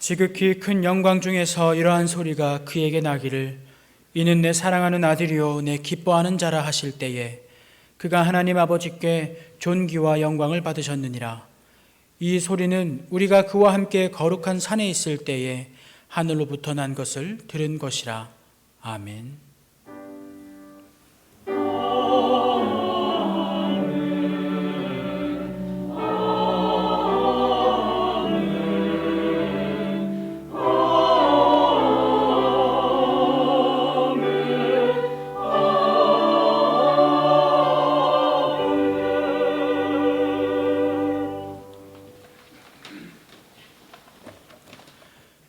지극히 큰 영광 중에서 이러한 소리가 그에게 나기를 이는 내 사랑하는 아들이요 내 기뻐하는 자라 하실 때에 그가 하나님 아버지께 존귀와 영광을 받으셨느니라. 이 소리는 우리가 그와 함께 거룩한 산에 있을 때에 하늘로부터 난 것을 들은 것이라. 아멘.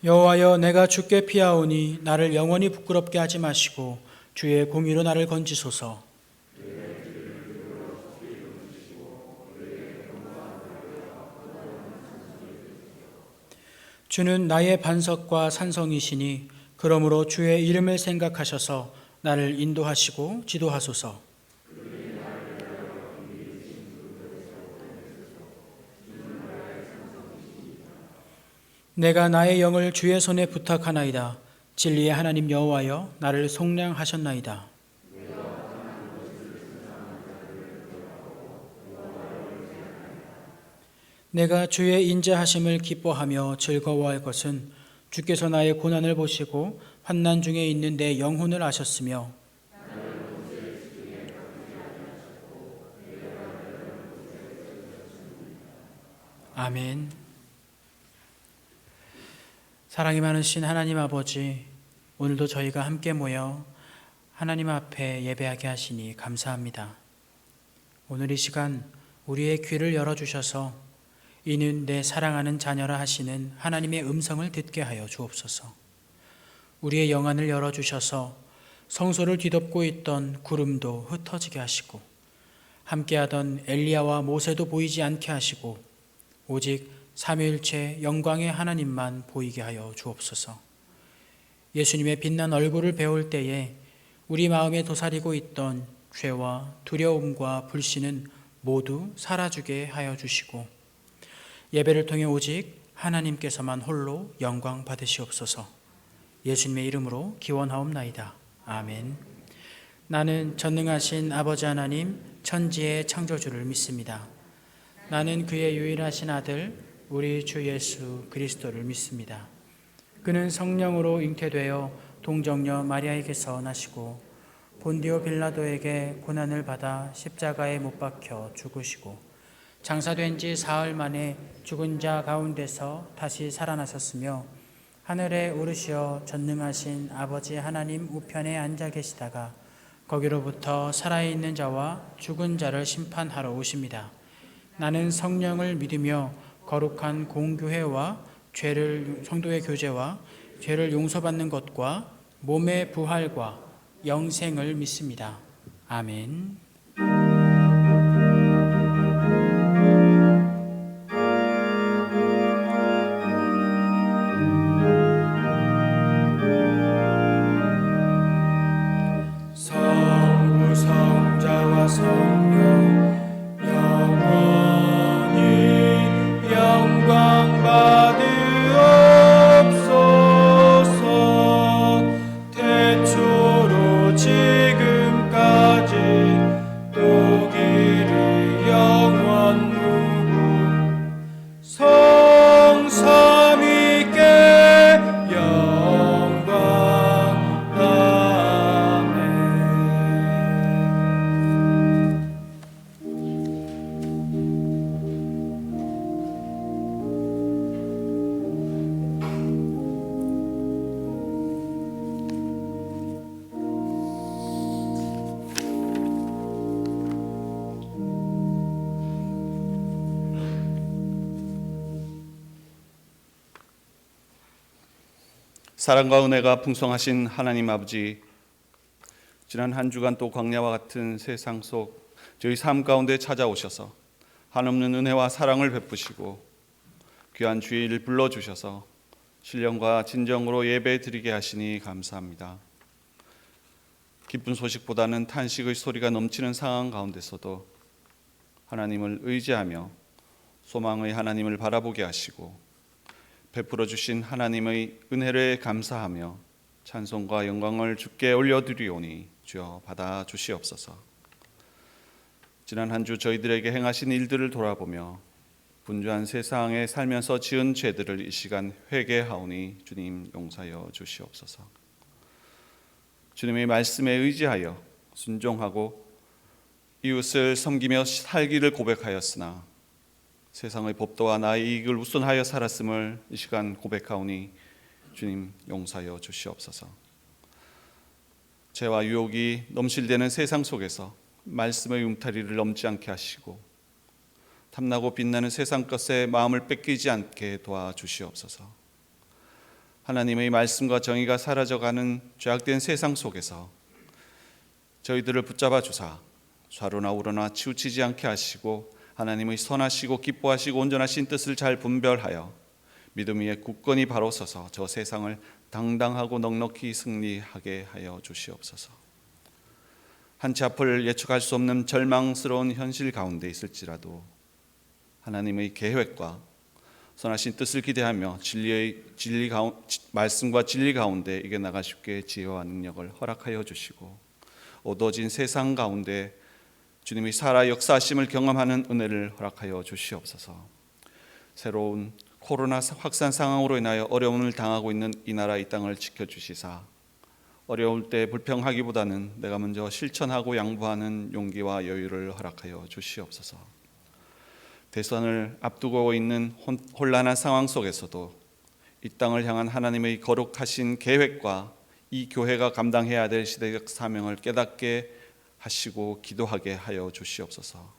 여호와여, 내가 주께 피하오니 나를 영원히 부끄럽게 하지 마시고 주의 공의로 나를 건지소서. 주는 나의 반석과 산성이시니 그러므로 주의 이름을 생각하셔서 나를 인도하시고 지도하소서. 내가 나의 영을 주의 손에 부탁하나이다. 진리의 하나님 여호와여, 나를 속량하셨나이다. 내가 주의 인자하심을 기뻐하며 즐거워할 것은 주께서 나의 고난을 보시고 환난 중에 있는 내 영혼을 아셨으며 아멘. 사랑이 많으신 하나님 아버지, 오늘도 저희가 함께 모여 하나님 앞에 예배하게 하시니 감사합니다. 오늘 이 시간 우리의 귀를 열어주셔서 이는 내 사랑하는 자녀라 하시는 하나님의 음성을 듣게 하여 주옵소서. 우리의 영안을 열어주셔서 성소를 뒤덮고 있던 구름도 흩어지게 하시고 함께하던 엘리야와 모세도 보이지 않게 하시고 오직 삼위일체 영광의 하나님만 보이게 하여 주옵소서. 예수님의 빛난 얼굴을 배울 때에 우리 마음에 도사리고 있던 죄와 두려움과 불신은 모두 사라지게 하여 주시고 예배를 통해 오직 하나님께서만 홀로 영광 받으시옵소서. 예수님의 이름으로 기원하옵나이다. 아멘. 나는 전능하신 아버지 하나님 천지의 창조주를 믿습니다. 나는 그의 유일하신 아들 우리 주 예수 그리스도를 믿습니다. 그는 성령으로 잉태되어 동정녀 마리아에게서 나시고 본디오 빌라도에게 고난을 받아 십자가에 못 박혀 죽으시고 장사된 지 사흘 만에 죽은 자 가운데서 다시 살아나셨으며 하늘에 오르시어 전능하신 아버지 하나님 우편에 앉아 계시다가 거기로부터 살아있는 자와 죽은 자를 심판하러 오십니다. 나는 성령을 믿으며 거룩한 공교회와 성도의 교제와 죄를 용서받는 것과 몸의 부활과 영생을 믿습니다. 아멘. 성부 성자와 성령 영원히 영광 받으옵소서. 태초로 지금까지 또 길이 영원 무궁 성삼위께 영광. 아멘. 사랑과 은혜가 풍성하신 하나님 아버지, 지난 한 주간 또 광야와 같은 세상 속 저희 삶 가운데 찾아오셔서 한없는 은혜와 사랑을 베푸시고 귀한 주일 불러주셔서 신령과 진정으로 예배 드리게 하시니 감사합니다. 기쁜 소식보다는 탄식의 소리가 넘치는 상황 가운데서도 하나님을 의지하며 소망의 하나님을 바라보게 하시고 베풀어 주신 하나님의 은혜를 감사하며 찬송과 영광을 주께 올려드리오니 주여 받아 주시옵소서. 지난 한 주 저희들에게 행하신 일들을 돌아보며 분주한 세상에 살면서 지은 죄들을 이 시간 회개하오니 주님 용서하여 주시옵소서. 주님의 말씀에 의지하여 순종하고 이웃을 섬기며 살기를 고백하였으나 세상의 법도와 나의 이익을 우선하여 살았음을 이 시간 고백하오니 주님 용서하여 주시옵소서. 죄와 유혹이 넘실대는 세상 속에서 말씀의 움타리를 넘지 않게 하시고 탐나고 빛나는 세상 것에 마음을 뺏기지 않게 도와주시옵소서. 하나님의 말씀과 정의가 사라져가는 죄악된 세상 속에서 저희들을 붙잡아 주사 좌로나 우로나 치우치지 않게 하시고 하나님의 선하시고 기뻐하시고 온전하신 뜻을 잘 분별하여 믿음 위에 굳건히 바로 서서 저 세상을 당당하고 넉넉히 승리하게 하여 주시옵소서. 한치 앞을 예측할 수 없는 절망스러운 현실 가운데 있을지라도 하나님의 계획과 선하신 뜻을 기대하며 말씀과 진리 가운데 이겨나갈 수 있게 지혜와 능력을 허락하여 주시고 어두워진 세상 가운데 주님이 살아 역사하심을 경험하는 은혜를 허락하여 주시옵소서. 새로운 코로나 확산 상황으로 인하여 어려움을 당하고 있는 이 나라 이 땅을 지켜주시사 어려울 때 불평하기보다는 내가 먼저 실천하고 양보하는 용기와 여유를 허락하여 주시옵소서. 대선을 앞두고 있는 혼란한 상황 속에서도 이 땅을 향한 하나님의 거룩하신 계획과 이 교회가 감당해야 될 시대적 사명을 깨닫게 하시고 기도하게 하여 주시옵소서.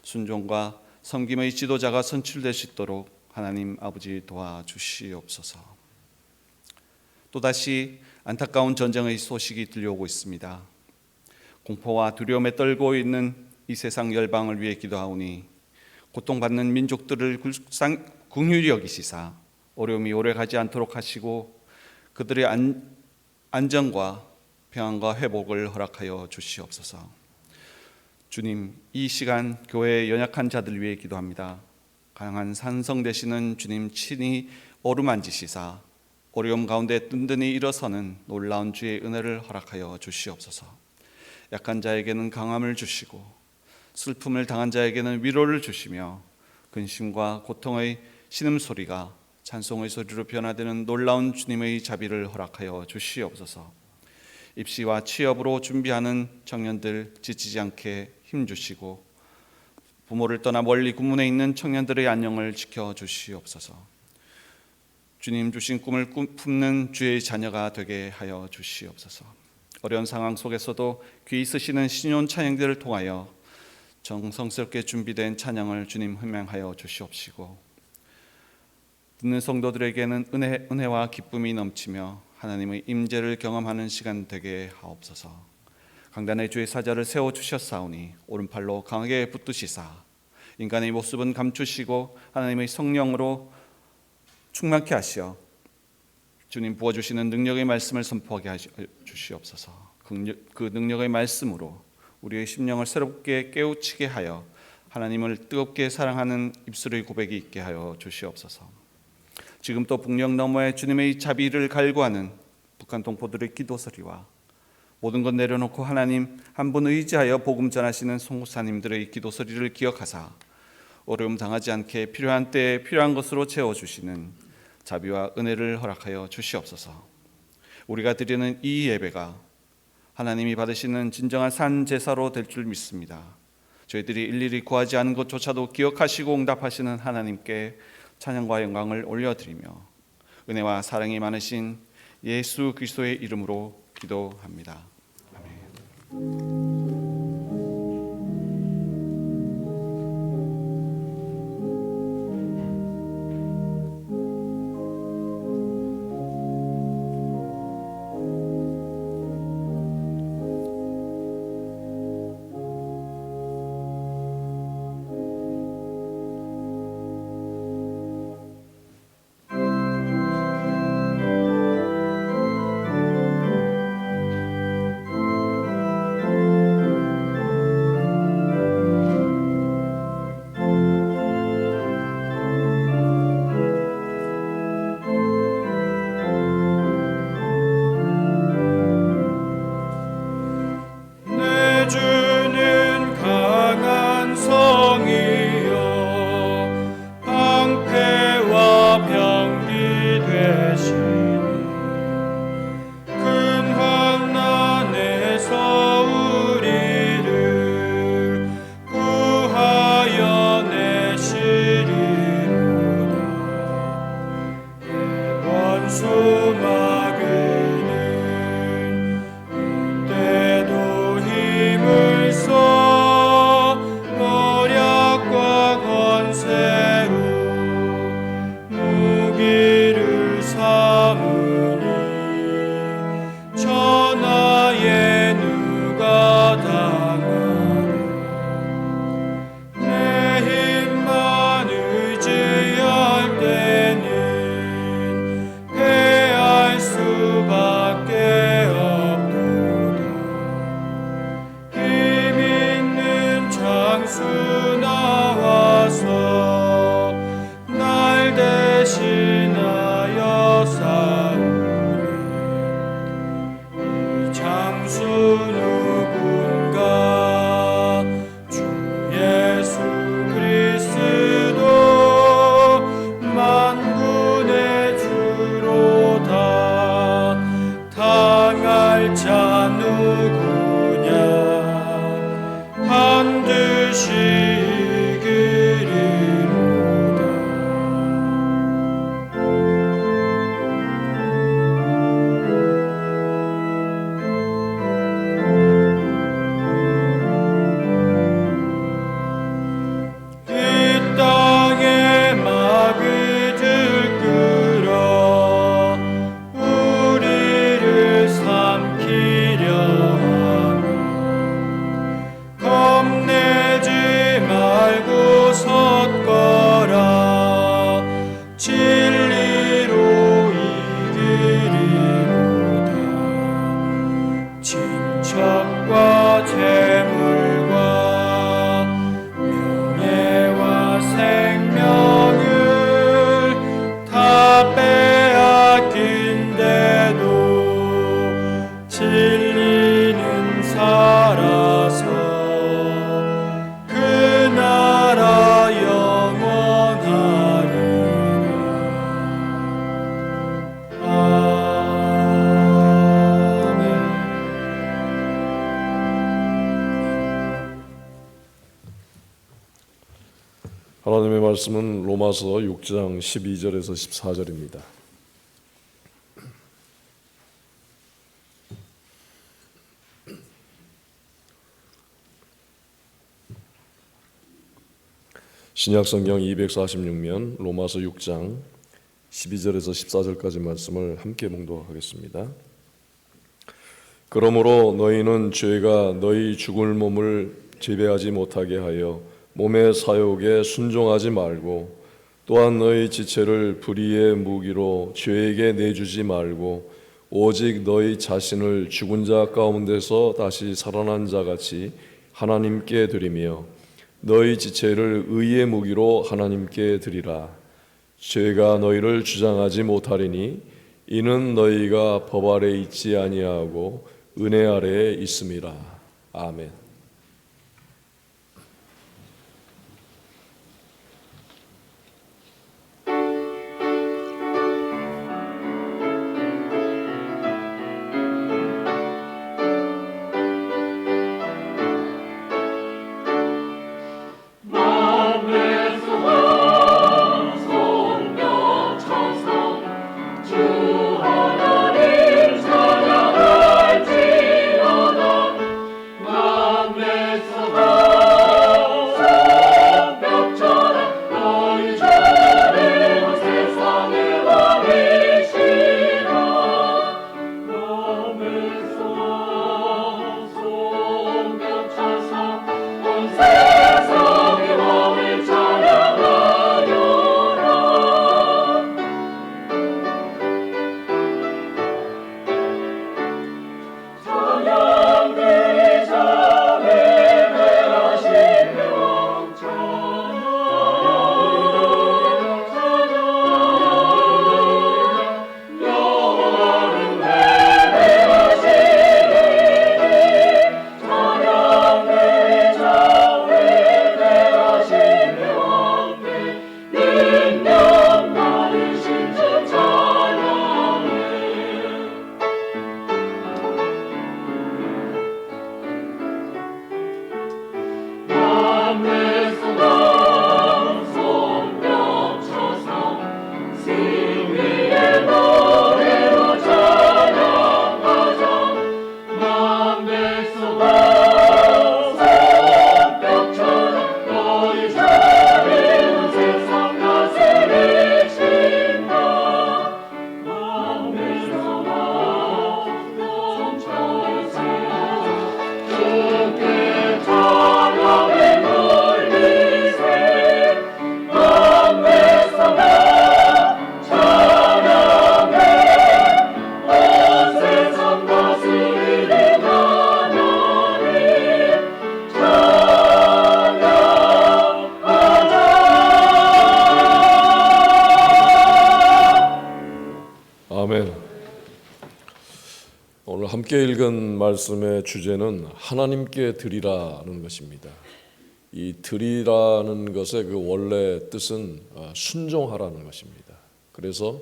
순종과 섬김의 지도자가 선출될 수 있도록 하나님 아버지 도와주시옵소서. 또다시 안타까운 전쟁의 소식이 들려오고 있습니다. 공포와 두려움에 떨고 있는 이 세상 열방을 위해 기도하오니 고통받는 민족들을 긍휼히 여기시사 어려움이 오래가지 않도록 하시고 그들의 안정과 평안과 회복을 허락하여 주시옵소서. 주님, 이 시간 교회의 연약한 자들 위해 기도합니다. 강한 산성 되시는 주님 친히 어루만지시사 어려움 가운데 든든히 일어서는 놀라운 주의 은혜를 허락하여 주시옵소서. 약한 자에게는 강함을 주시고 슬픔을 당한 자에게는 위로를 주시며 근심과 고통의 신음소리가 찬송의 소리로 변화되는 놀라운 주님의 자비를 허락하여 주시옵소서. 입시와 취업으로 준비하는 청년들 지치지 않게 힘주시고 부모를 떠나 멀리 구문에 있는 청년들의 안녕을 지켜주시옵소서. 주님 주신 꿈을 품는 주의 자녀가 되게 하여 주시옵소서. 어려운 상황 속에서도 귀 있으시는 신혼 찬양들을 통하여 정성스럽게 준비된 찬양을 주님 흥명하여 주시옵시고 듣는 성도들에게는 은혜와 기쁨이 넘치며 하나님의 임재를 경험하는 시간 되게 하옵소서. 강단의 주의 사자를 세워주셨사오니 오른팔로 강하게 붙드시사 인간의 모습은 감추시고 하나님의 성령으로 충만케 하시어 주님 부어주시는 능력의 말씀을 선포하게 주시옵소서. 그 능력의 말씀으로 우리의 심령을 새롭게 깨우치게 하여 하나님을 뜨겁게 사랑하는 입술의 고백이 있게 하여 주시옵소서. 지금 또 북녘 너머에 주님의 자비를 갈구하는 북한 동포들의 기도 소리와 모든 것 내려놓고 하나님 한 분 의지하여 복음 전하시는 송구사님들의 기도 소리를 기억하사 어려움 당하지 않게 필요한 때에 필요한 것으로 채워주시는 자비와 은혜를 허락하여 주시옵소서. 우리가 드리는 이 예배가 하나님이 받으시는 진정한 산 제사로 될 줄 믿습니다. 저희들이 일일이 구하지 않은 것조차도 기억하시고 응답하시는 하나님께 찬양과 영광을 올려드리며 은혜와 사랑이 많으신 예수 그리스도의 이름으로 기도합니다. 아멘. 첩과 재물과 명예와 생명을 다 빼앗긴데도 진리는 살아서 그 나라 영원하리라. 아멘. 하나님의 말씀은 로마서 6장 12절에서 14절입니다. 신약성경 246면 로마서 6장 12절에서 14절까지 말씀을 함께 봉독하겠습니다. 그러므로 너희는 죄가 너희 죽을 몸을 지배하지 못하게 하여 몸의 사욕에 순종하지 말고, 또한 너희 지체를 불의의 무기로 죄에게 내주지 말고, 오직 너희 자신을 죽은 자 가운데서 다시 살아난 자 같이 하나님께 드리며 너희 지체를 의의 무기로 하나님께 드리라. 죄가 너희를 주장하지 못하리니 이는 너희가 법 아래 있지 아니하고 은혜 아래에 있음이라. 아멘. 아멘. 오늘 함께 읽은 말씀의 주제는 하나님께 드리라는 것입니다. 이 드리라는 것의 그 원래 뜻은 순종하라는 것입니다. 그래서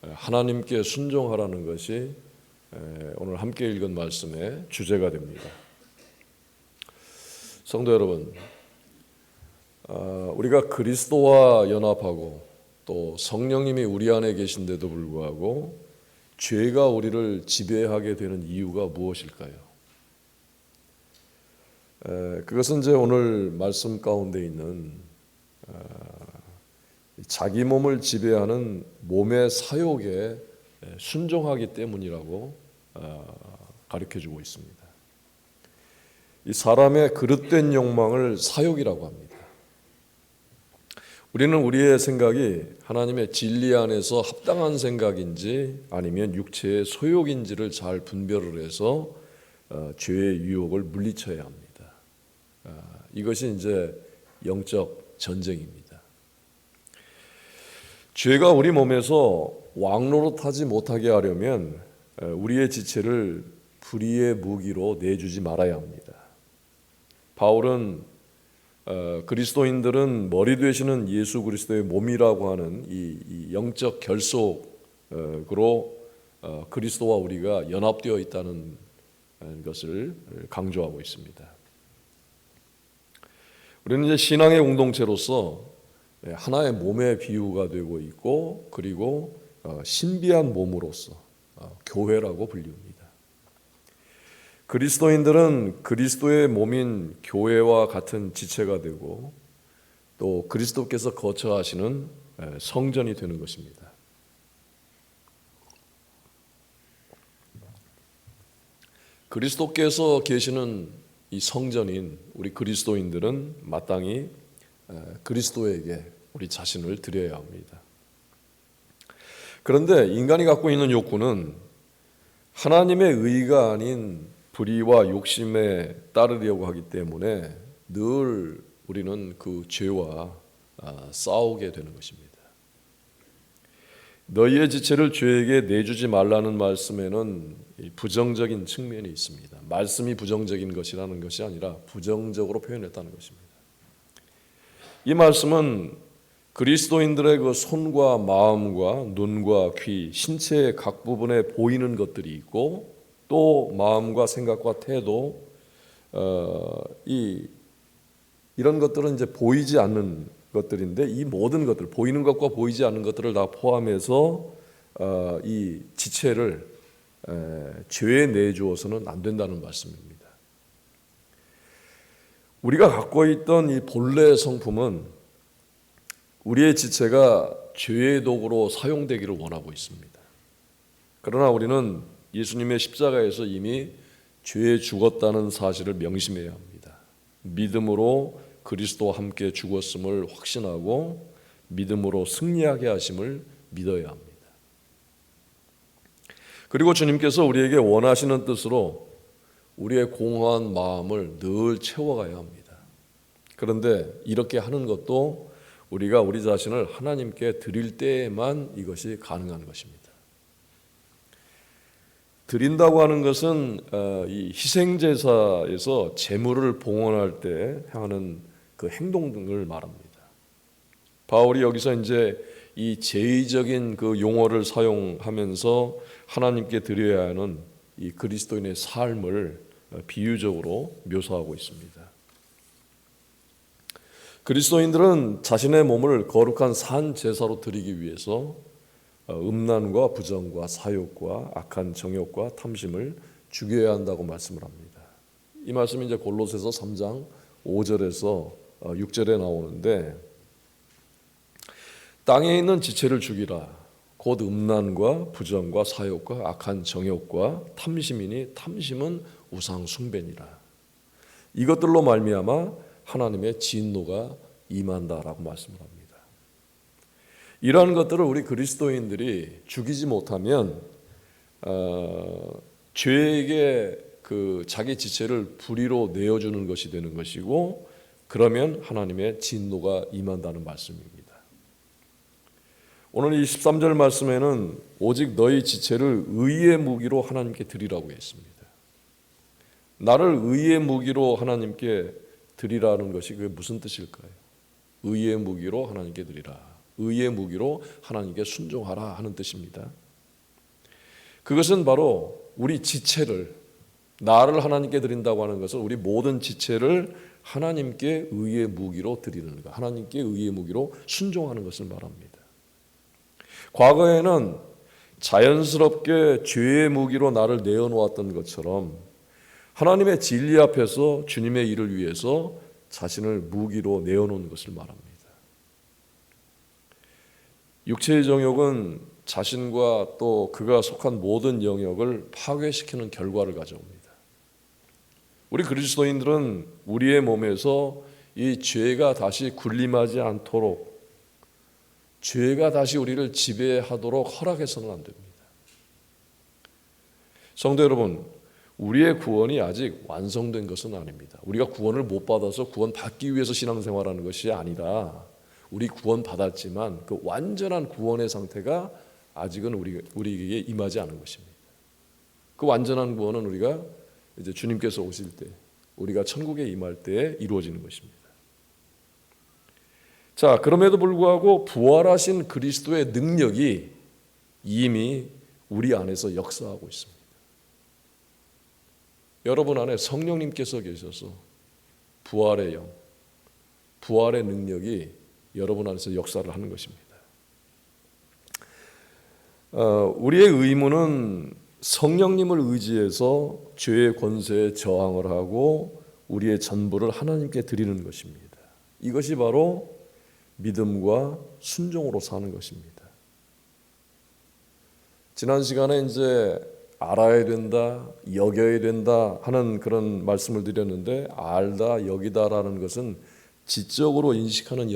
하나님께 순종하라는 것이 오늘 함께 읽은 말씀의 주제가 됩니다. 성도 여러분, 우리가 그리스도와 연합하고 또 성령님이 우리 안에 계신데도 불구하고 죄가 우리를 지배하게 되는 이유가 무엇일까요? 그것은 이제 오늘 말씀 가운데 있는 자기 몸을 지배하는 몸의 사욕에 순종하기 때문이라고 가르쳐주고 있습니다. 이 사람의 그릇된 욕망을 사욕이라고 합니다. 우리는 우리의 생각이 하나님의 진리 안에서 합당한 생각인지 아니면 육체의 소욕인지를 잘 분별을 해서 죄의 유혹을 물리쳐야 합니다. 이것이 이제 영적 전쟁입니다. 죄가 우리 몸에서 왕노릇하지 못하게 하려면 우리의 지체를 불의의 무기로 내주지 말아야 합니다. 바울은 그리스도인들은 머리 되시는 예수 그리스도의 몸이라고 하는 이 영적 결속으로 그리스도와 우리가 연합되어 있다는 것을 강조하고 있습니다. 우리는 이제 신앙의 공동체로서 하나의 몸의 비유가 되고 있고, 그리고 신비한 몸으로서 교회라고 불리웁니다. 그리스도인들은 그리스도의 몸인 교회와 같은 지체가 되고, 또 그리스도께서 거처하시는 성전이 되는 것입니다. 그리스도께서 계시는 이 성전인 우리 그리스도인들은 마땅히 그리스도에게 우리 자신을 드려야 합니다. 그런데 인간이 갖고 있는 욕구는 하나님의 의가 아닌 불의와 욕심에 따르려고 하기 때문에 늘 우리는 그 죄와 싸우게 되는 것입니다. 너희의 지체를 죄에게 내주지 말라는 말씀에는 부정적인 측면이 있습니다. 말씀이 부정적인 것이라는 것이 아니라 부정적으로 표현했다는 것입니다. 이 말씀은 그리스도인들의 그 손과 마음과 눈과 귀, 신체의 각 부분에 보이는 것들이 있고, 또 마음과 생각과 태도, 이런 것들은 이제 보이지 않는 것들인데, 이 모든 것들, 보이는 것과 보이지 않는 것들을 다 포함해서 이 지체를 죄에 내주어서는 안 된다는 말씀입니다. 우리가 갖고 있던 이 본래 성품은 우리의 지체가 죄의 도구로 사용되기를 원하고 있습니다. 그러나 우리는 예수님의 십자가에서 이미 죄에 죽었다는 사실을 명심해야 합니다. 믿음으로 그리스도와 함께 죽었음을 확신하고 믿음으로 승리하게 하심을 믿어야 합니다. 그리고 주님께서 우리에게 원하시는 뜻으로 우리의 공허한 마음을 늘 채워가야 합니다. 그런데 이렇게 하는 것도 우리가 우리 자신을 하나님께 드릴 때에만 이것이 가능한 것입니다. 드린다고 하는 것은 이 희생제사에서 제물을 봉헌할 때 하는 그 행동 등을 말합니다. 바울이 여기서 이제 이 제의적인 그 용어를 사용하면서 하나님께 드려야 하는 이 그리스도인의 삶을 비유적으로 묘사하고 있습니다. 그리스도인들은 자신의 몸을 거룩한 산 제사로 드리기 위해서 음란과 부정과 사욕과 악한 정욕과 탐심을 죽여야 한다고 말씀을 합니다. 이 말씀이 이제 골로새서 3장 5절에서 6절에 나오는데, 땅에 있는 지체를 죽이라. 곧 음란과 부정과 사욕과 악한 정욕과 탐심이니 탐심은 우상 숭배니라. 이것들로 말미암아 하나님의 진노가 임한다라고 말씀을 합니다. 이러한 것들을 우리 그리스도인들이 죽이지 못하면 죄에게 그 자기 지체를 불의로 내어주는 것이 되는 것이고, 그러면 하나님의 진노가 임한다는 말씀입니다. 오늘 이 13절 말씀에는 오직 너희 지체를 의의 무기로 하나님께 드리라고 했습니다. 나를 의의 무기로 하나님께 드리라는 것이 그게 무슨 뜻일까요? 의의 무기로 하나님께 드리라. 의의 무기로 하나님께 순종하라 하는 뜻입니다. 그것은 바로 우리 지체를, 나를 하나님께 드린다고 하는 것은 우리 모든 지체를 하나님께 의의 무기로 드리는 것, 하나님께 의의 무기로 순종하는 것을 말합니다. 과거에는 자연스럽게 죄의 무기로 나를 내어놓았던 것처럼 하나님의 진리 앞에서 주님의 일을 위해서 자신을 무기로 내어놓는 것을 말합니다. 육체의 정욕은 자신과 또 그가 속한 모든 영역을 파괴시키는 결과를 가져옵니다. 우리 그리스도인들은 우리의 몸에서 이 죄가 다시 군림하지 않도록, 죄가 다시 우리를 지배하도록 허락해서는 안 됩니다. 성도 여러분, 우리의 구원이 아직 완성된 것은 아닙니다. 우리가 구원을 못 받아서 구원 받기 위해서 신앙생활하는 것이 아니라 우리 구원 받았지만 그 완전한 구원의 상태가 아직은 우리에게 임하지 않은 것입니다. 그 완전한 구원은 우리가 이제 주님께서 오실 때, 우리가 천국에 임할 때에 이루어지는 것입니다. 자, 그럼에도 불구하고 부활하신 그리스도의 능력이 이미 우리 안에서 역사하고 있습니다. 여러분 안에 성령님께서 계셔서 부활의 영, 부활의 능력이 여러분 안에서 역사를 하는 것입니다. 우리의 의무는 성령님을 의지해서 죄의 권세에 저항을 하고 우리의 전부를 하나님께 드리는 것입니다. 이것이 바로 믿음과 순종으로 사는 것입니다. 지난 시간에 이제 알아야 된다, 여겨야 된다 하는 그런 말씀을 드렸는데, 알다, 여기다라는 것은 지적으로 인식하는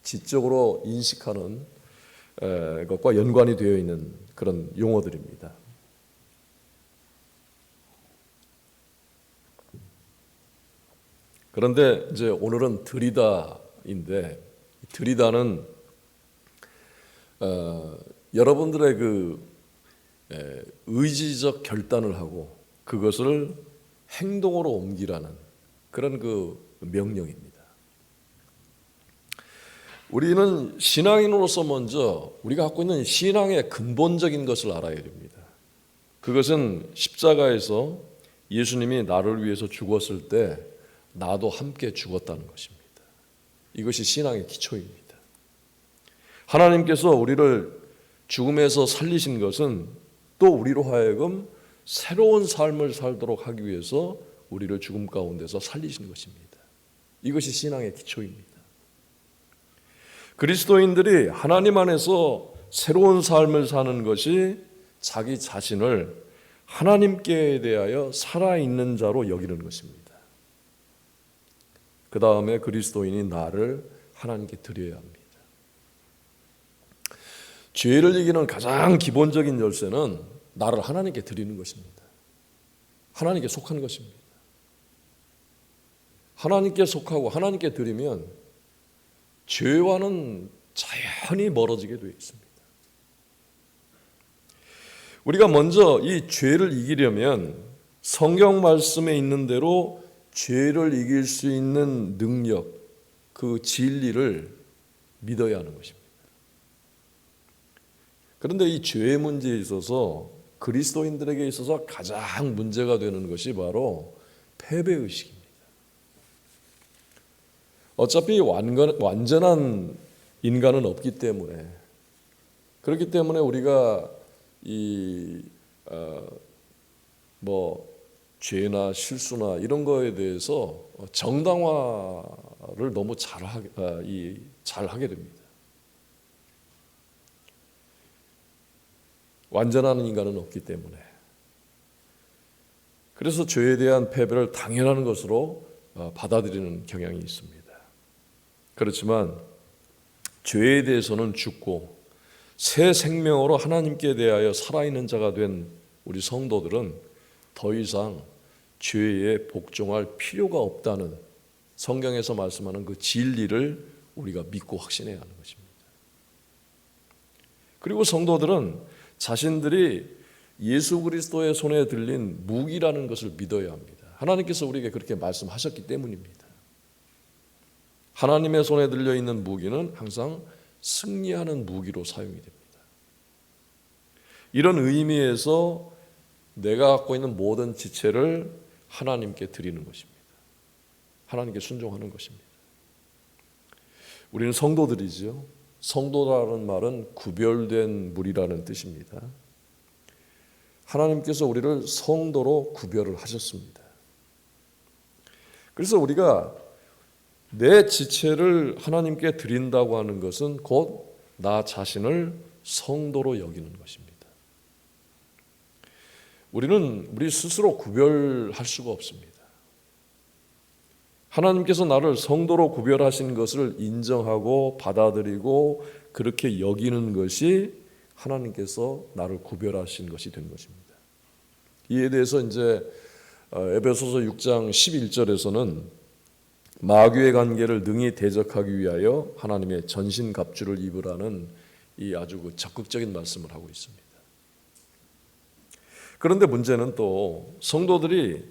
지적으로 인식하는 것과 연관이 되어 있는 그런 용어들입니다. 그런데 이제 오늘은 들이다인데, 들이다는 여러분들의 그 의지적 결단을 하고 그것을 행동으로 옮기라는 그런 그 명령입니다. 우리는 신앙인으로서 먼저 우리가 갖고 있는 신앙의 근본적인 것을 알아야 됩니다. 그것은 십자가에서 예수님이 나를 위해서 죽었을 때 나도 함께 죽었다는 것입니다. 이것이 신앙의 기초입니다. 하나님께서 우리를 죽음에서 살리신 것은 또 우리로 하여금 새로운 삶을 살도록 하기 위해서 우리를 죽음 가운데서 살리신 것입니다. 이것이 신앙의 기초입니다. 그리스도인들이 하나님 안에서 새로운 삶을 사는 것이 자기 자신을 하나님께 대하여 살아있는 자로 여기는 것입니다. 그 다음에 그리스도인이 나를 하나님께 드려야 합니다. 죄를 이기는 가장 기본적인 열쇠는 나를 하나님께 드리는 것입니다. 하나님께 속한 것입니다. 하나님께 속하고 하나님께 드리면 죄와는 자연히 멀어지게 되어 있습니다. 우리가 먼저 이 죄를 이기려면 성경 말씀에 있는 대로 죄를 이길 수 있는 능력, 그 진리를 믿어야 하는 것입니다. 그런데 이 죄의 문제에 있어서 그리스도인들에게 있어서 가장 문제가 되는 것이 바로 패배의식입니다. 어차피 완전한 인간은 없기 때문에, 그렇기 때문에 우리가 죄나 실수나 이런 거에 대해서 정당화를 너무 잘하게 됩니다. 완전한 인간은 없기 때문에. 그래서 죄에 대한 패배를 당연한 것으로 받아들이는 경향이 있습니다. 그렇지만 죄에 대해서는 죽고 새 생명으로 하나님께 대하여 살아있는 자가 된 우리 성도들은 더 이상 죄에 복종할 필요가 없다는 성경에서 말씀하는 그 진리를 우리가 믿고 확신해야 하는 것입니다. 그리고 성도들은 자신들이 예수 그리스도의 손에 들린 무기라는 것을 믿어야 합니다. 하나님께서 우리에게 그렇게 말씀하셨기 때문입니다. 하나님의 손에 들려 있는 무기는 항상 승리하는 무기로 사용이 됩니다. 이런 의미에서 내가 갖고 있는 모든 지체를 하나님께 드리는 것입니다. 하나님께 순종하는 것입니다. 우리는 성도들이지요. 성도라는 말은 구별된 무리라는 뜻입니다. 하나님께서 우리를 성도로 구별을 하셨습니다. 그래서 우리가 내 지체를 하나님께 드린다고 하는 것은 곧 나 자신을 성도로 여기는 것입니다. 우리는 우리 스스로 구별할 수가 없습니다. 하나님께서 나를 성도로 구별하신 것을 인정하고 받아들이고 그렇게 여기는 것이 하나님께서 나를 구별하신 것이 된 것입니다. 이에 대해서 이제 에베소서 6장 11절에서는 마귀의 관계를 능히 대적하기 위하여 하나님의 전신갑주를 입으라는 이 아주 적극적인 말씀을 하고 있습니다. 그런데 문제는 또 성도들이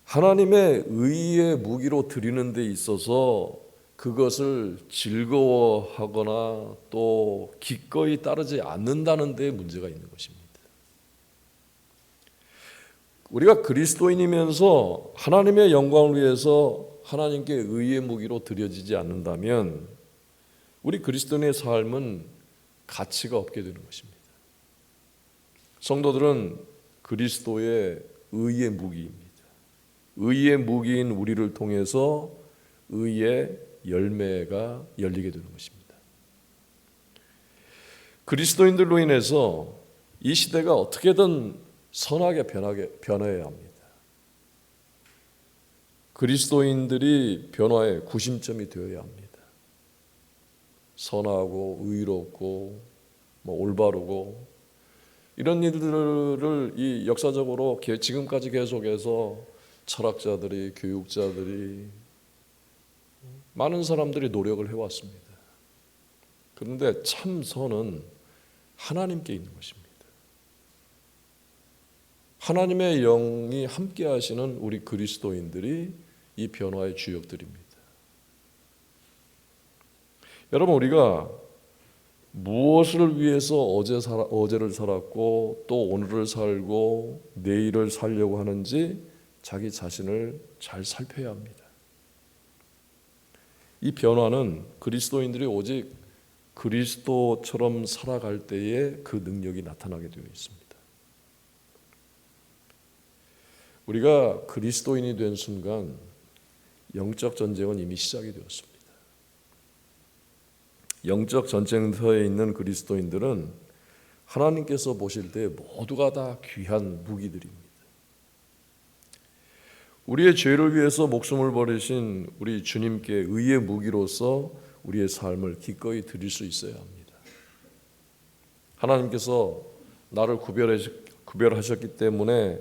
하나님의 의의 무기로 드리는 데 있어서 그것을 즐거워하거나 또 기꺼이 따르지 않는다는 데 문제가 있는 것입니다. 우리가 그리스도인이면서 하나님의 영광을 위해서 하나님께 의의 무기로 드려지지 않는다면 우리 그리스도인의 삶은 가치가 없게 되는 것입니다. 성도들은 그리스도의 의의 무기입니다. 의의 무기인 우리를 통해서 의의 열매가 열리게 되는 것입니다. 그리스도인들로 인해서 이 시대가 어떻게든 선하게 변화해야 합니다. 그리스도인들이 변화의 구심점이 되어야 합니다. 선하고 의롭고 올바르고 이런 일들을 이 역사적으로 지금까지 계속해서 철학자들이, 교육자들이, 많은 사람들이 노력을 해왔습니다. 그런데 참 선은 하나님께 있는 것입니다. 하나님의 영이 함께 하시는 우리 그리스도인들이 이 변화의 주역들입니다. 여러분, 우리가 무엇을 위해서 어제를 살았고 또 오늘을 살고 내일을 살려고 하는지 자기 자신을 잘 살펴야 합니다. 이 변화는 그리스도인들이 오직 그리스도처럼 살아갈 때에 그 능력이 나타나게 되어 있습니다. 우리가 그리스도인이 된 순간 영적 전쟁은 이미 시작이 되었습니다. 영적 전쟁터에 있는 그리스도인들은 하나님께서 보실 때 모두가 다 귀한 무기들입니다. 우리의 죄를 위해서 목숨을 버리신 우리 주님께 의의 무기로서 우리의 삶을 기꺼이 드릴 수 있어야 합니다. 하나님께서 나를 구별하셨기 때문에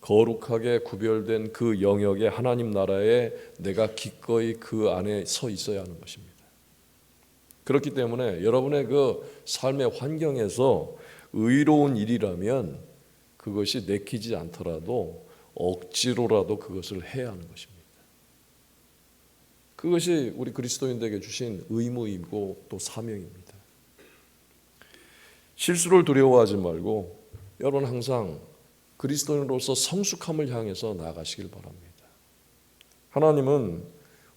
거룩하게 구별된 그 영역에 하나님 나라에 내가 기꺼이 그 안에 서 있어야 하는 것입니다. 그렇기 때문에 여러분의 그 삶의 환경에서 의로운 일이라면 그것이 내키지 않더라도 억지로라도 그것을 해야 하는 것입니다. 그것이 우리 그리스도인들에게 주신 의무이고 또 사명입니다. 실수를 두려워하지 말고 여러분 항상 그리스도인으로서 성숙함을 향해서 나아가시길 바랍니다. 하나님은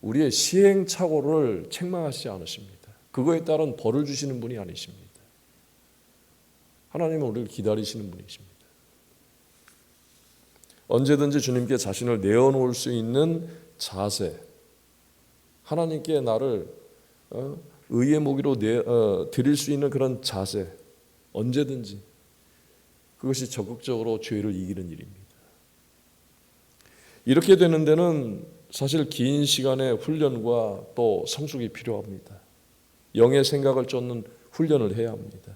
우리의 시행착오를 책망하시지 않으십니다. 그거에 따른 벌을 주시는 분이 아니십니다. 하나님은 우리를 기다리시는 분이십니다. 언제든지 주님께 자신을 내어놓을 수 있는 자세, 하나님께 나를 의의 무기로 드릴 수 있는 그런 자세, 언제든지 그것이 적극적으로 죄를 이기는 일입니다. 이렇게 되는 데는 사실 긴 시간의 훈련과 또 성숙이 필요합니다. 영의 생각을 쫓는 훈련을 해야 합니다.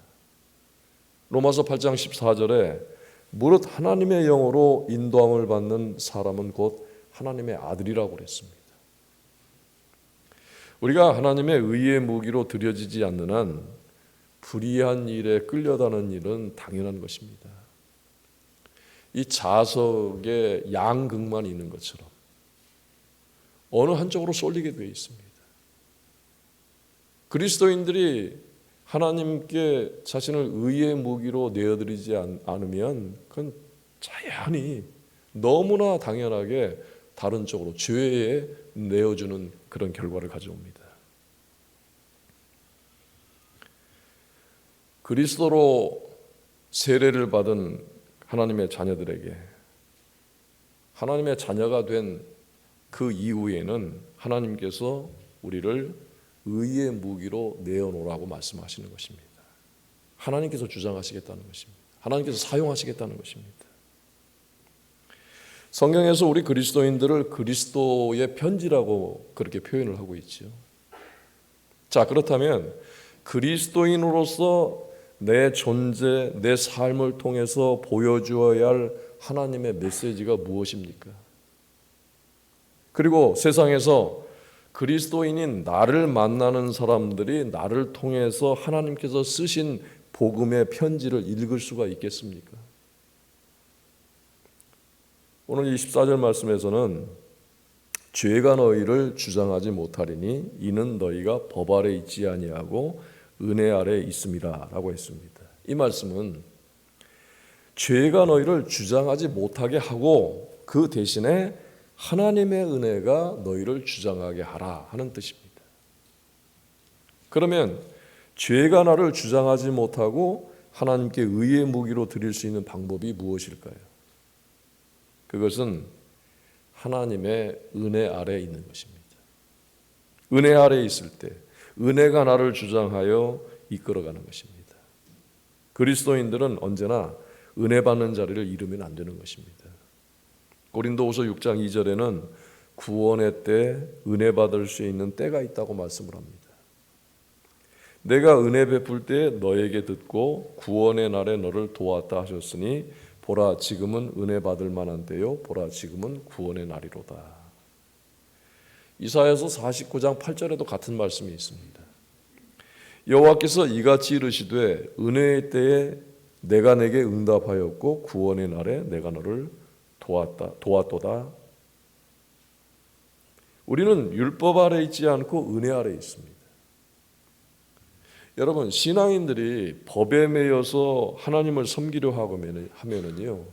로마서 8장 14절에 무릇 하나님의 영으로 인도함을 받는 사람은 곧 하나님의 아들이라고 그랬습니다. 우리가 하나님의 의의 무기로 드려지지 않는 한 불의한 일에 끌려다는 일은 당연한 것입니다. 이 자석에 양극만 있는 것처럼 어느 한쪽으로 쏠리게 되어 있습니다. 그리스도인들이 하나님께 자신을 의의 무기로 내어드리지 않으면 그건 자연히 너무나 당연하게 다른 쪽으로 죄에 내어주는 그런 결과를 가져옵니다. 그리스도로 세례를 받은 하나님의 자녀들에게 하나님의 자녀가 된 그 이후에는 하나님께서 우리를 의의 무기로 내어놓으라고 말씀하시는 것입니다. 하나님께서 주장하시겠다는 것입니다. 하나님께서 사용하시겠다는 것입니다. 성경에서 우리 그리스도인들을 그리스도의 편지라고 그렇게 표현을 하고 있죠. 자, 그렇다면 그리스도인으로서 내 존재, 내 삶을 통해서 보여주어야 할 하나님의 메시지가 무엇입니까? 그리고 세상에서 그리스도인인 나를 만나는 사람들이 나를 통해서 하나님께서 쓰신 복음의 편지를 읽을 수가 있겠습니까? 오늘 24절 말씀에서는 죄가 너희를 주장하지 못하리니 이는 너희가 법 아래 있지 아니하고 은혜 아래 있음이라 라고 했습니다. 이 말씀은 죄가 너희를 주장하지 못하게 하고 그 대신에 하나님의 은혜가 너희를 주장하게 하라 하는 뜻입니다. 그러면 죄가 나를 주장하지 못하고 하나님께 의의 무기로 드릴 수 있는 방법이 무엇일까요? 그것은 하나님의 은혜 아래에 있는 것입니다. 은혜 아래에 있을 때 은혜가 나를 주장하여 이끌어가는 것입니다. 그리스도인들은 언제나 은혜 받는 자리를 잃으면 안 되는 것입니다. 고린도후서 6장 2절에는 구원의 때 은혜 받을 수 있는 때가 있다고 말씀을 합니다. 내가 은혜 베풀 때 너에게 듣고 구원의 날에 너를 도왔다 하셨으니 보라 지금은 은혜 받을 만한 때요 보라 지금은 구원의 날이로다. 이사야서 49장 8절에도 같은 말씀이 있습니다. 여호와께서 이같이 이르시되 은혜의 때에 내가 내게 응답하였고 구원의 날에 내가 너를 도왔도다. 우리는 율법 아래 있지 않고 은혜 아래 있습니다. 여러분 신앙인들이 법에 매여서 하나님을 섬기려 하면은요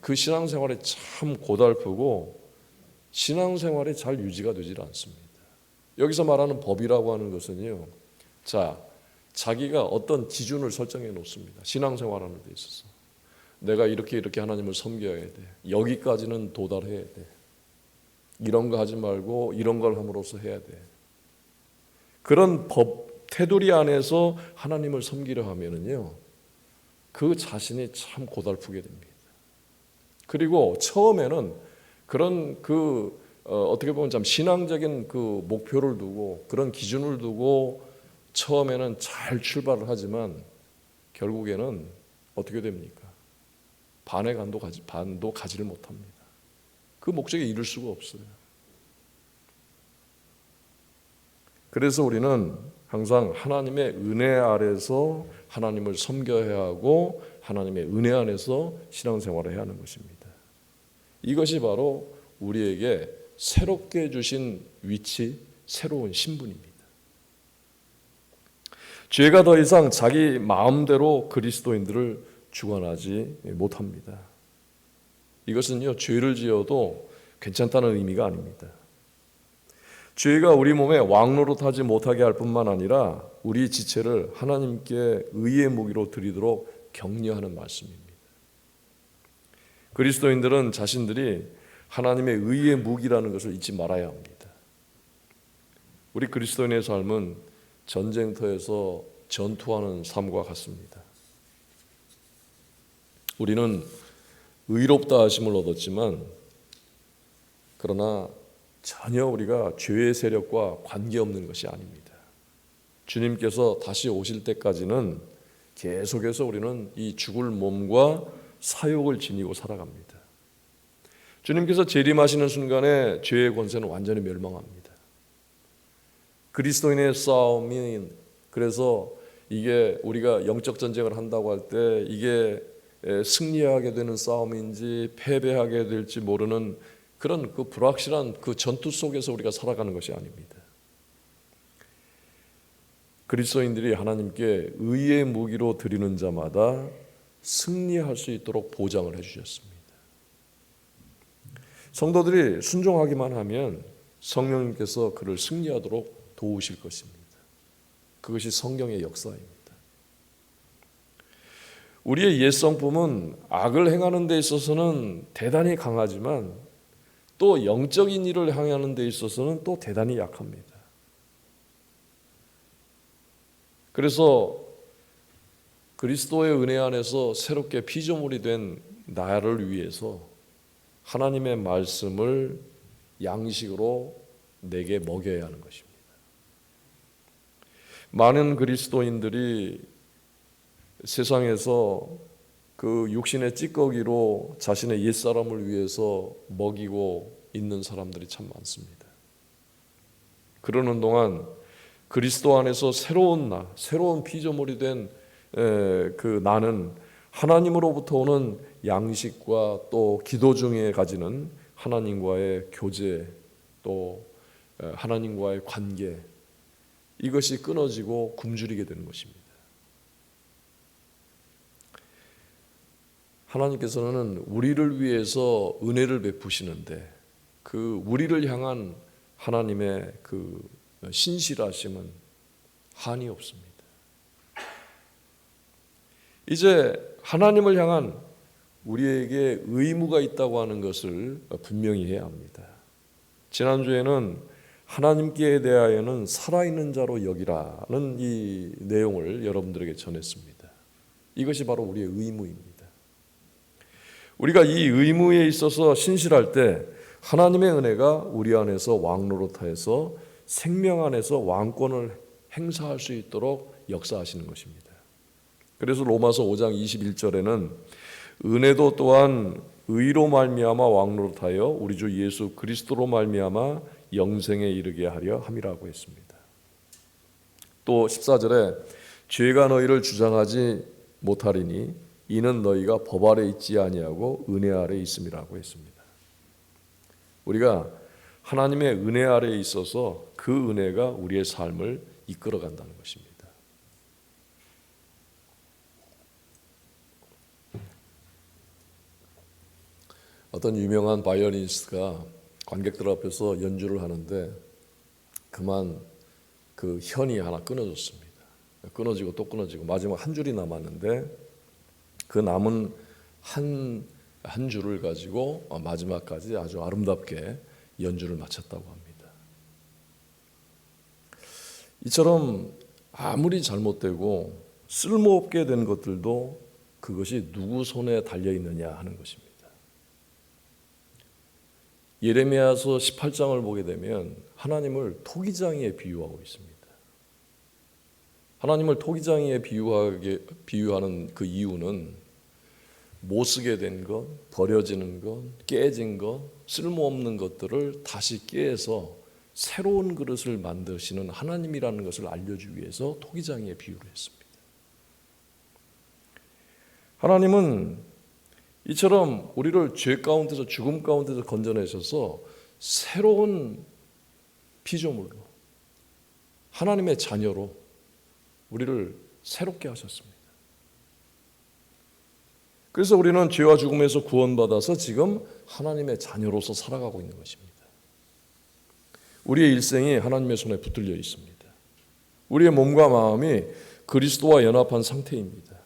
그 신앙생활이 참 고달프고 신앙생활이 잘 유지가 되질 않습니다. 여기서 말하는 법이라고 하는 것은요 자기가 어떤 기준을 설정해 놓습니다. 신앙생활하는 데 있어서 내가 이렇게 하나님을 섬겨야 돼. 여기까지는 도달해야 돼. 이런 거 하지 말고 이런 걸 함으로써 해야 돼. 그런 법 테두리 안에서 하나님을 섬기려 하면은요 그 자신이 참 고달프게 됩니다. 그리고 처음에는 그런 어떻게 보면 참 신앙적인 그 목표를 두고 그런 기준을 두고 처음에는 잘 출발을 하지만 결국에는 어떻게 됩니까? 반의 반도 가지를 못합니다. 그 목적에 이룰 수가 없어요. 그래서 우리는 항상 하나님의 은혜 아래서 하나님을 섬겨야 하고 하나님의 은혜 안에서 신앙생활을 해야 하는 것입니다. 이것이 바로 우리에게 새롭게 주신 위치, 새로운 신분입니다. 죄가 더 이상 자기 마음대로 그리스도인들을 주관하지 못합니다. 이것은요 죄를 지어도 괜찮다는 의미가 아닙니다. 죄가 우리 몸에 왕노릇하지 못하게 할 뿐만 아니라 우리 지체를 하나님께 의의 무기로 드리도록 격려하는 말씀입니다. 그리스도인들은 자신들이 하나님의 의의 무기라는 것을 잊지 말아야 합니다. 우리 그리스도인의 삶은 전쟁터에서 전투하는 삶과 같습니다. 우리는 의롭다 하심을 얻었지만 그러나 전혀 우리가 죄의 세력과 관계없는 것이 아닙니다. 주님께서 다시 오실 때까지는 계속해서 우리는 이 죽을 몸과 사욕을 지니고 살아갑니다. 주님께서 재림하시는 순간에 죄의 권세는 완전히 멸망합니다. 그리스도인의 싸움이 그래서 이게 우리가 영적 전쟁을 한다고 할 때 이게 승리하게 되는 싸움인지 패배하게 될지 모르는 그런 그 불확실한 그 전투 속에서 우리가 살아가는 것이 아닙니다. 그리스도인들이 하나님께 의의 무기로 드리는 자마다 승리할 수 있도록 보장을 해주셨습니다. 성도들이 순종하기만 하면 성령님께서 그를 승리하도록 도우실 것입니다. 그것이 성경의 역사입니다. 우리의 옛 성품은 악을 행하는 데 있어서는 대단히 강하지만 또 영적인 일을 행하는 데 있어서는 또 대단히 약합니다. 그래서 그리스도의 은혜 안에서 새롭게 피조물이 된 나를 위해서 하나님의 말씀을 양식으로 내게 먹여야 하는 것입니다. 많은 그리스도인들이 세상에서 그 육신의 찌꺼기로 자신의 옛사람을 위해서 먹이고 있는 사람들이 참 많습니다. 그러는 동안 그리스도 안에서 새로운 피조물이 된 그 나는 하나님으로부터 오는 양식과 또 기도 중에 가지는 하나님과의 교제, 또 하나님과의 관계, 이것이 끊어지고 굶주리게 되는 것입니다. 하나님께서는 우리를 위해서 은혜를 베푸시는데 그 우리를 향한 하나님의 그 신실하심은 한이 없습니다. 이제 하나님을 향한 우리에게 의무가 있다고 하는 것을 분명히 해야 합니다. 지난주에는 하나님께 대하여는 살아있는 자로 여기라는 이 내용을 여러분들에게 전했습니다. 이것이 바로 우리의 의무입니다. 우리가 이 의무에 있어서 신실할 때 하나님의 은혜가 우리 안에서 왕노릇하여서 생명 안에서 왕권을 행사할 수 있도록 역사하시는 것입니다. 그래서 로마서 5장 21절에는 은혜도 또한 의로 말미암아 왕노릇하여 우리 주 예수 그리스도로 말미암아 영생에 이르게 하려 함이라고 했습니다. 또 14절에 죄가 너희를 주장하지 못하리니 이는 너희가 법 아래 있지 아니하고 은혜 아래 있음이라고 했습니다. 우리가 하나님의 은혜 아래에 있어서 그 은혜가 우리의 삶을 이끌어 간다는 것입니다. 어떤 유명한 바이올리니스트가 관객들 앞에서 연주를 하는데 그만 그 현이 하나 끊어졌습니다. 끊어지고 또 끊어지고 마지막 한 줄이 남았는데 그 남은 한 줄을 가지고 마지막까지 아주 아름답게 연주를 마쳤다고 합니다. 이처럼 아무리 잘못되고 쓸모없게 된 것들도 그것이 누구 손에 달려 있느냐 하는 것입니다. 예레미야서 18장을 보게 되면 하나님을 토기장이에 비유하고 있습니다. 하나님을 토기장이에 비유하는 그 이유는 못 쓰게 된 것, 버려지는 것, 깨진 것, 쓸모없는 것들을 다시 깨서 새로운 그릇을 만드시는 하나님이라는 것을 알려주기 위해서 토기장이에 비유를 했습니다. 하나님은 이처럼 우리를 죄 가운데서 죽음 가운데서 건져내셔서 새로운 피조물로 하나님의 자녀로 우리를 새롭게 하셨습니다. 그래서 우리는 죄와 죽음에서 구원받아서 지금 하나님의 자녀로서 살아가고 있는 것입니다. 우리의 일생이 하나님의 손에 붙들려 있습니다. 우리의 몸과 마음이 그리스도와 연합한 상태입니다.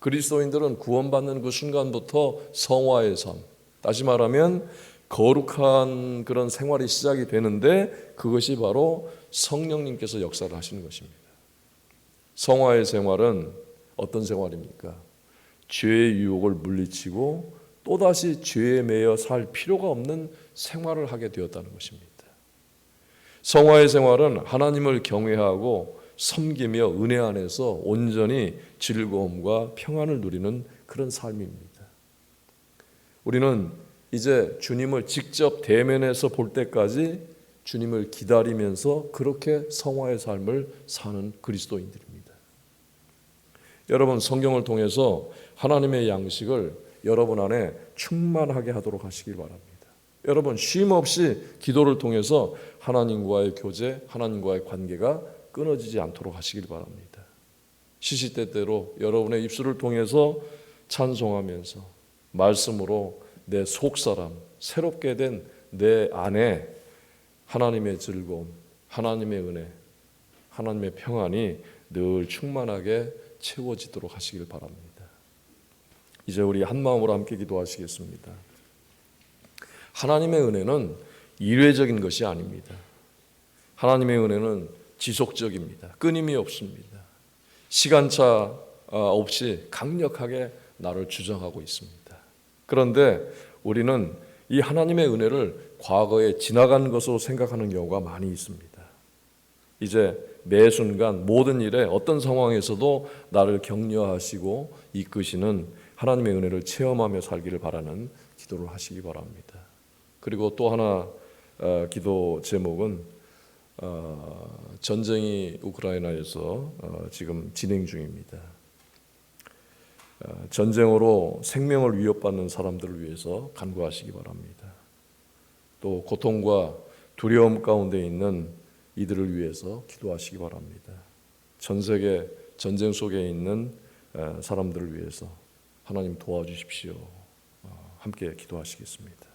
그리스도인들은 구원받는 그 순간부터 성화의 삶, 다시 말하면 거룩한 그런 생활이 시작이 되는데 그것이 바로 성령님께서 역사를 하시는 것입니다. 성화의 생활은 어떤 생활입니까? 죄의 유혹을 물리치고 또다시 죄에 매여 살 필요가 없는 생활을 하게 되었다는 것입니다. 성화의 생활은 하나님을 경외하고 섬기며 은혜 안에서 온전히 즐거움과 평안을 누리는 그런 삶입니다. 우리는 이제 주님을 직접 대면해서 볼 때까지 주님을 기다리면서 그렇게 성화의 삶을 사는 그리스도인들입니다. 여러분, 성경을 통해서 하나님의 양식을 여러분 안에 충만하게 하도록 하시길 바랍니다. 여러분, 쉼 없이 기도를 통해서 하나님과의 교제, 하나님과의 관계가 끊어지지 않도록 하시길 바랍니다. 시시때때로 여러분의 입술을 통해서 찬송하면서 말씀으로 내 속사람, 새롭게 된 내 안에 하나님의 즐거움, 하나님의 은혜, 하나님의 평안이 늘 충만하게 채워지도록 하시길 바랍니다. 이제 우리 한 마음으로 함께 기도하시겠습니다. 하나님의 은혜는 일회적인 것이 아닙니다. 하나님의 은혜는 지속적입니다. 끊임이 없습니다. 시간차 없이 강력하게 나를 주장하고 있습니다. 그런데 우리는 이 하나님의 은혜를 과거에 지나간 것으로 생각하는 경우가 많이 있습니다. 이제 매 순간 모든 일에 어떤 상황에서도 나를 격려하시고 이끄시는 하나님의 은혜를 체험하며 살기를 바라는 기도를 하시기 바랍니다. 그리고 또 하나 기도 제목은 전쟁이 우크라이나에서 지금 진행 중입니다. 전쟁으로 생명을 위협받는 사람들을 위해서 간구하시기 바랍니다. 또 고통과 두려움 가운데 있는 이들을 위해서 기도하시기 바랍니다. 전 세계 전쟁 속에 있는 사람들을 위해서 하나님 도와주십시오. 함께 기도하시겠습니다.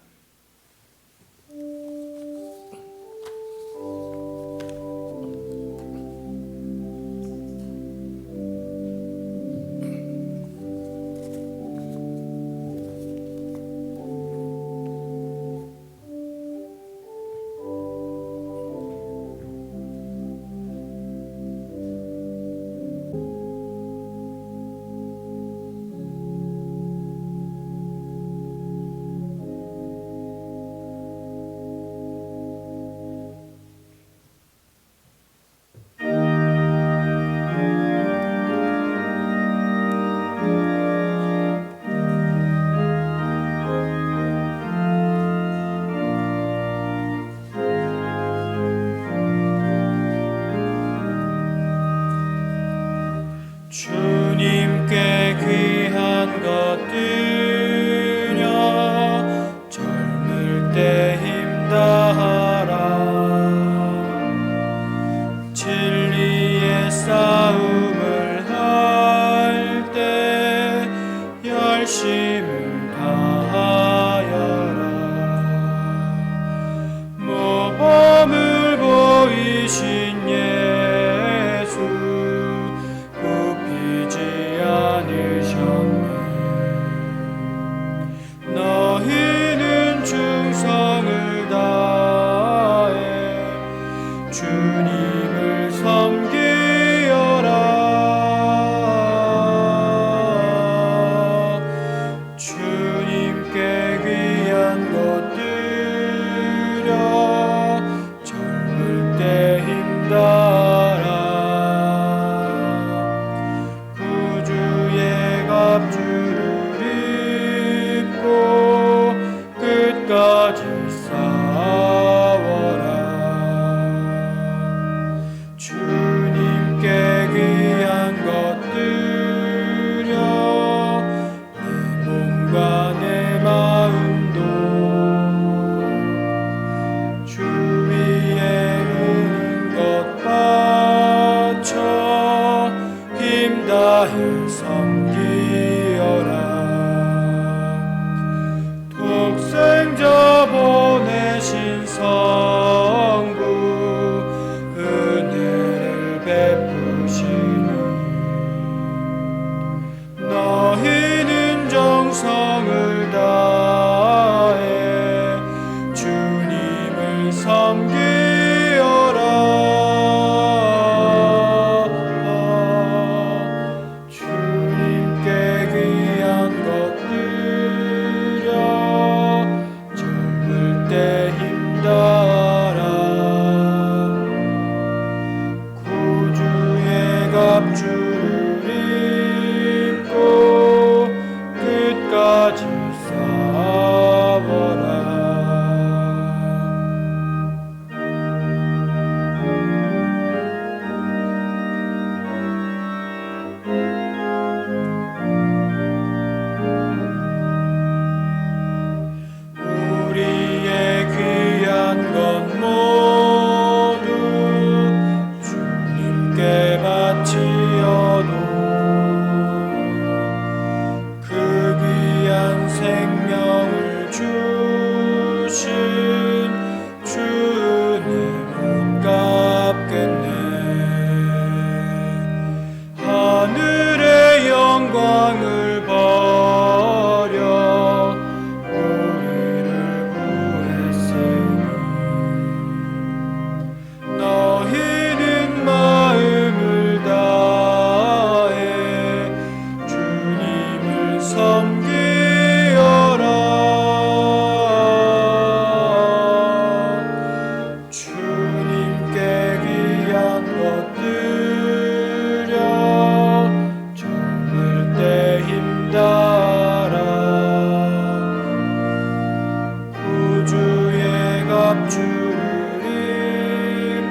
주를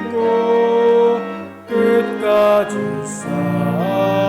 입고 끝까지 싸워라.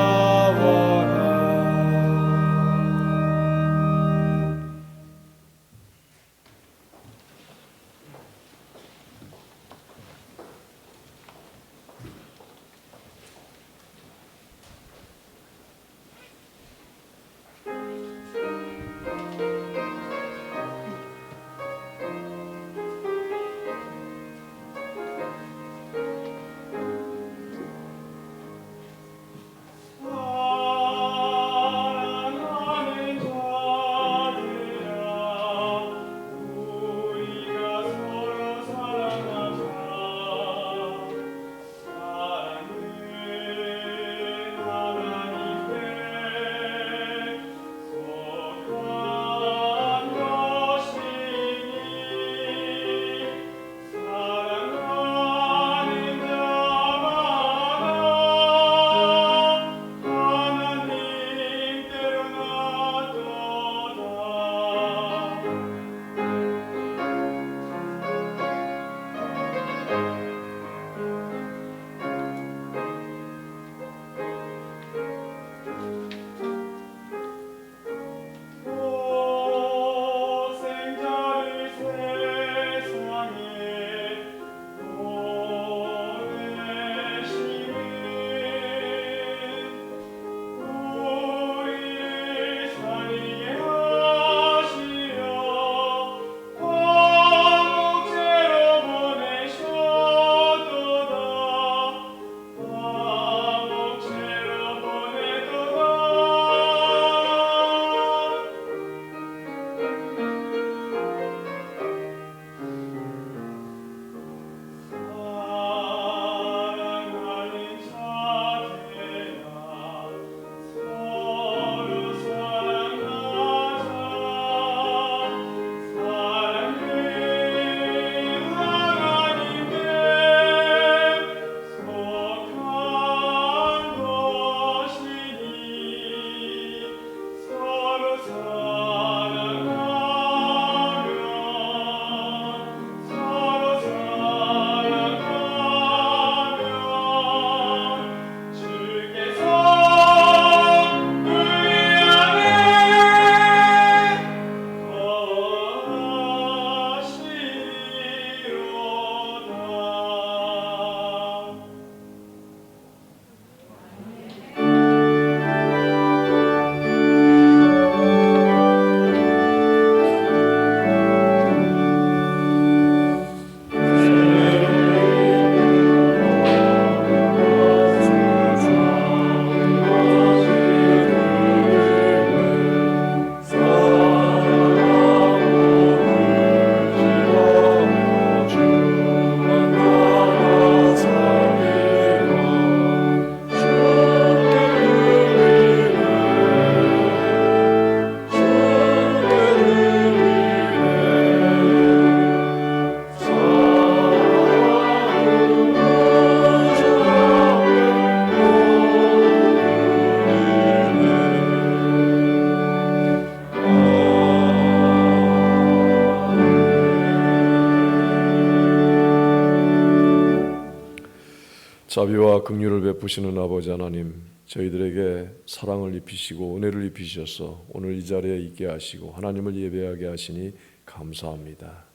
자비와 긍휼을 베푸시는 아버지 하나님, 저희들에게 사랑을 입히시고 은혜를 입히셔서 오늘 이 자리에 있게 하시고 하나님을 예배하게 하시니 감사합니다.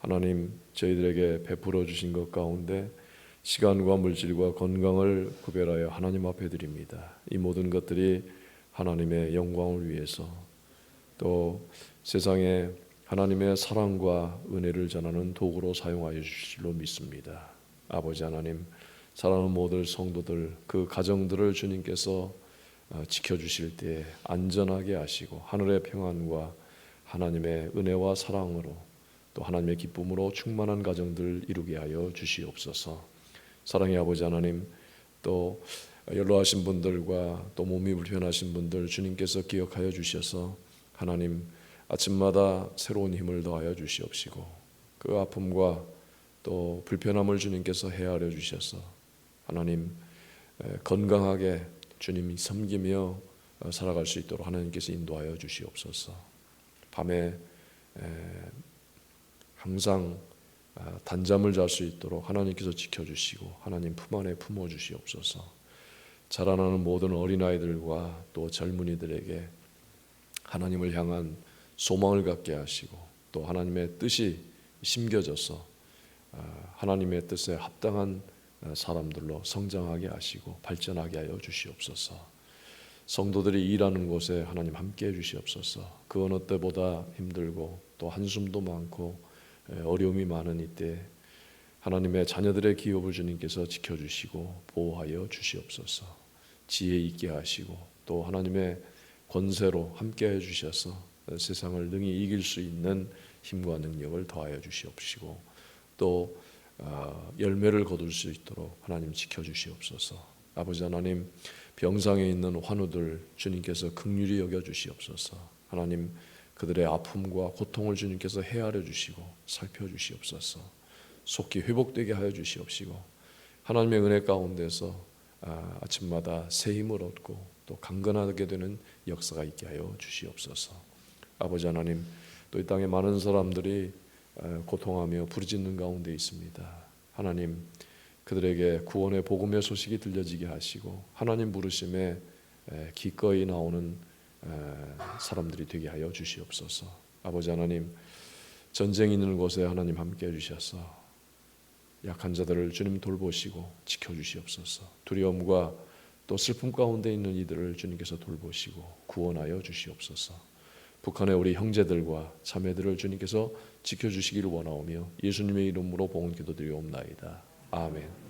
하나님, 저희들에게 베풀어 주신 것 가운데 시간과 물질과 건강을 구별하여 하나님 앞에 드립니다. 이 모든 것들이 하나님의 영광을 위해서, 또 세상에 하나님의 사랑과 은혜를 전하는 도구로 사용하여 주실 줄로 믿습니다. 아버지 하나님, 사랑하는 모든 성도들, 그 가정들을 주님께서 지켜주실 때 안전하게 하시고 하늘의 평안과 하나님의 은혜와 사랑으로 또 하나님의 기쁨으로 충만한 가정들 이루게 하여 주시옵소서. 사랑의 아버지 하나님, 또 연로하신 분들과 또 몸이 불편하신 분들 주님께서 기억하여 주셔서 하나님 아침마다 새로운 힘을 더하여 주시옵시고 그 아픔과 또 불편함을 주님께서 헤아려 주셔서 하나님 건강하게 주님이 섬기며 살아갈 수 있도록 하나님께서 인도하여 주시옵소서. 밤에 항상 단잠을 잘 수 있도록 하나님께서 지켜주시고 하나님 품 안에 품어주시옵소서. 자라나는 모든 어린아이들과 또 젊은이들에게 하나님을 향한 소망을 갖게 하시고 또 하나님의 뜻이 심겨져서 하나님의 뜻에 합당한 사람들로 성장하게 하시고 발전하게 하여 주시옵소서. 성도들이 일하는 곳에 하나님 함께해 주시옵소서. 그 어느 때보다 힘들고 또 한숨도 많고 어려움이 많은 이때 하나님의 자녀들의 기업을 주님께서 지켜주시고 보호하여 주시옵소서. 지혜 있게 하시고 또 하나님의 권세로 함께해 주셔서 세상을 능히 이길 수 있는 힘과 능력을 더하여 주시옵시고 또 열매를 거둘 수 있도록 하나님 지켜주시옵소서. 아버지 하나님, 병상에 있는 환우들 주님께서 긍휼히 여겨 주시옵소서. 하나님, 그들의 아픔과 고통을 주님께서 헤아려 주시고 살펴 주시옵소서. 속히 회복되게 하여 주시옵시고 하나님의 은혜 가운데서 아침마다 새 힘을 얻고 또 강건하게 되는 역사가 있게 하여 주시옵소서. 아버지 하나님, 또 이 땅에 많은 사람들이 고통하며 부르짖는 가운데 있습니다. 하나님, 그들에게 구원의 복음의 소식이 들려지게 하시고 하나님 부르심에 기꺼이 나오는 사람들이 되게 하여 주시옵소서. 아버지 하나님, 전쟁이 있는 곳에 하나님 함께 해주셔서 약한 자들을 주님 돌보시고 지켜주시옵소서. 두려움과 또 슬픔 가운데 있는 이들을 주님께서 돌보시고 구원하여 주시옵소서. 북한의 우리 형제들과 자매들을 주님께서 지켜주시기를 원하오며 예수님의 이름으로 봉헌 기도드리옵나이다. 아멘.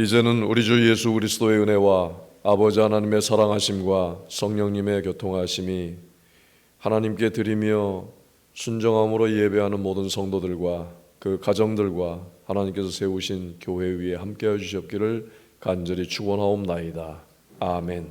이제는 우리 주 예수 그리스도의 은혜와 아버지 하나님의 사랑하심과 성령님의 교통하심이 하나님께 드리며 순종함으로 예배하는 모든 성도들과 그 가정들과 하나님께서 세우신 교회 위에 함께해 주셨기를 간절히 축원하옵나이다. 아멘.